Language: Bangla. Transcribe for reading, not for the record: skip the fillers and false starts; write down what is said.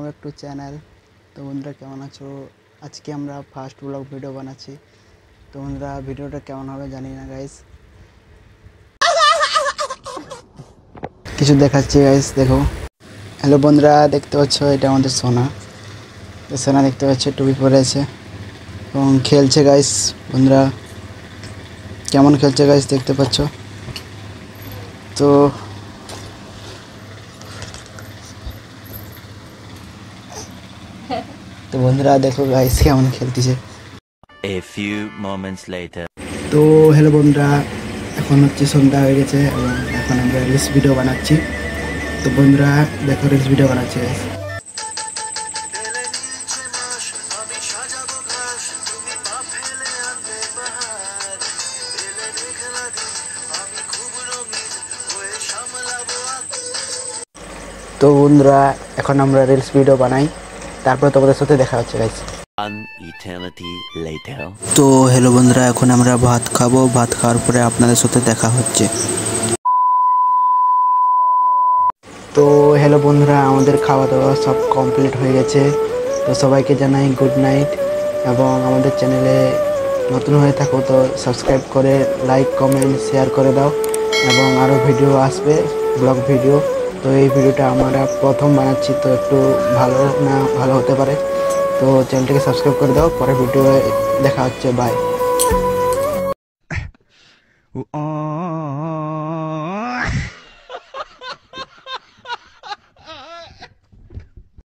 Back to channel. তো বন্ধুরা কেমন আছো? আজকে আমরা ফার্স্ট ব্লগ ভিডিও বানাচ্ছি। তো বন্ধুরা ভিডিওটা কেমন হবে জানি না গাইস, কিছু দেখাচ্ছি গাইস দেখো। হ্যালো বন্ধুরা, দেখতে পাচ্ছ এটা আমাদের সোনা। সোনা দেখতে পাচ্ছ টুপি পরে আছে এবং খেলছে গাইস। বন্ধুরা কেমন খেলছে গাইস দেখতে পাচ্ছ। তো বন্ধুরা দেখো গাইস কেমন খেলতেছে। A few moments later. তো হ্যালো বন্ধুরা, এখন হচ্ছে সন্ধ্যা হয়ে গেছে এবং এখন আমরা রিলস ভিডিও বানাচ্ছি। তো বন্ধুরা দেখো রিলস ভিডিও বানাচ্ছি guys। তো বন্ধুরা এখন আমরা রিলস ভিডিও বানাই, তারপরে তোমাদের সাথে দেখা হচ্ছে গাইস। An eternity later. তো হ্যালো বন্ধুরা, এখন আমরা ভাত খাবো, ভাত খাওয়ার পরে আপনাদের সাথে দেখা হচ্ছে। তো হ্যালো বন্ধুরা, আমাদের খাওয়া দাওয়া সব কমপ্লিট হয়ে গেছে। তো সবাইকে জানাই গুড নাইট এবং আমাদের চ্যানেলে নতুন হয়ে থাকো তো সাবস্ক্রাইব করে লাইক কমেন্ট শেয়ার করে দাও এবং আরও ভিডিও আসবে, ব্লগ ভিডিও। তো এই ভিডিওটা আমরা প্রথম বানাচ্ছি, তো একটু ভালো না ভালো হতে পারে। তো চ্যানেলটাকে সাবস্ক্রাইব করে দাও, পরে ভিডিও দেখা হচ্ছে, বাই।